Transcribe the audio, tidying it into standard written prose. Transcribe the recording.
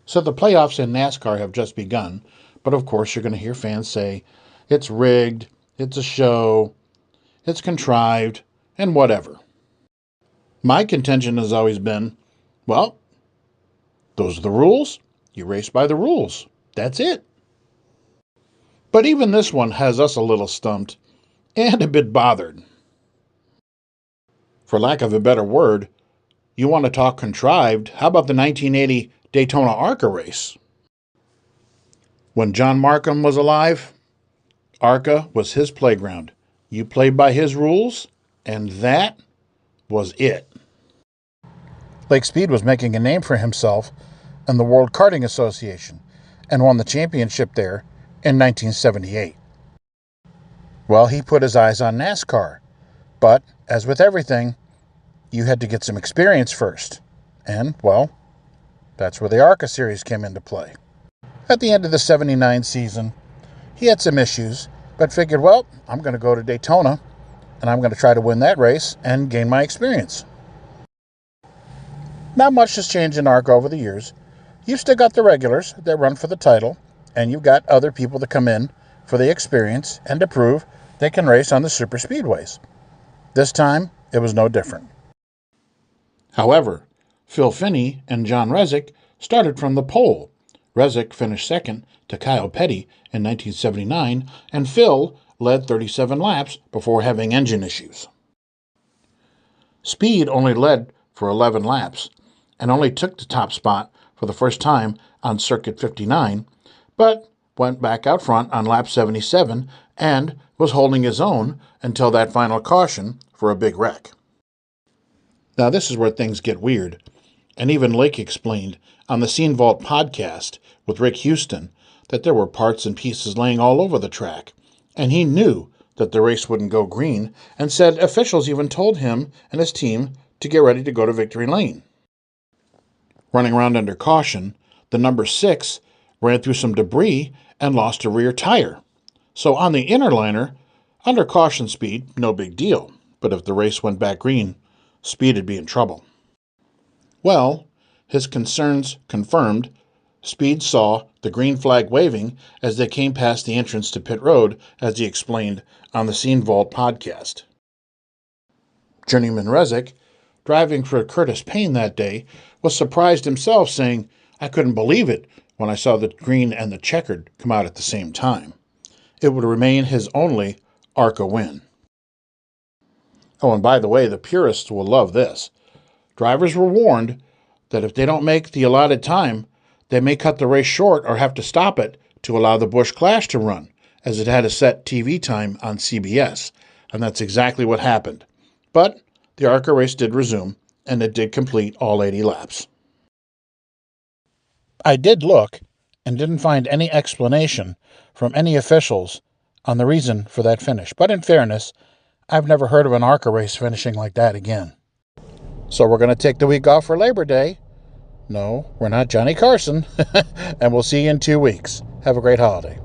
So the playoffs in NASCAR have just begun, but of course you're going to hear fans say it's rigged, it's a show, it's contrived, and whatever. My contention has always been, well, those are the rules. You race by the rules. That's it. But even this one has us a little stumped and a bit bothered. For lack of a better word, you want to talk contrived? How about the 1980 Daytona ARCA race? When John Markham was alive, ARCA was his playground. You played by his rules, and that was it. Lake Speed was making a name for himself in the World Karting Association and won the championship there in 1978. Well, he put his eyes on NASCAR, but as with everything, you had to get some experience first. And, well, that's where the ARCA series came into play. At the end of the 79 season, he had some issues, but figured, well, I'm going to go to Daytona, and I'm going to try to win that race and gain my experience. Not much has changed in ARCA over the years. You've still got the regulars that run for the title, and you've got other people that come in for the experience and to prove they can race on the super speedways. This time, it was no different. However, Phil Finney and John Resnick started from the pole. Resnick finished second to Kyle Petty in 1979, and Phil led 37 laps before having engine issues. Speed only led for 11 laps and only took the top spot for the first time on Circuit 59, but went back out front on lap 77 and was holding his own until that final caution for a big wreck. Now this is where things get weird, and even Lake explained on the Scene Vault podcast with Rick Houston that there were parts and pieces laying all over the track, and he knew that the race wouldn't go green, and said officials even told him and his team to get ready to go to victory lane. Running around under caution, the number 6 ran through some debris and lost a rear tire. So on the inner liner, under caution speed, no big deal, but if the race went back green, Speed would be in trouble. Well, his concerns confirmed. Speed saw the green flag waving as they came past the entrance to pit road, as he explained on the Scene Vault podcast. Journeyman Resnick, driving for Curtis Payne that day, was surprised himself, saying, "I couldn't believe it when I saw the green and the checkered come out at the same time." It would remain his only ARCA win. Oh, and by the way, the purists will love this. Drivers were warned that if they don't make the allotted time, they may cut the race short or have to stop it to allow the Busch Clash to run, as it had a set TV time on CBS, and that's exactly what happened. But the ARCA race did resume, and it did complete all 80 laps. I did look and didn't find any explanation from any officials on the reason for that finish, but in fairness, I've never heard of an ARCA race finishing like that again. So we're going to take the week off for Labor Day. No, we're not Johnny Carson. And we'll see you in 2 weeks. Have a great holiday.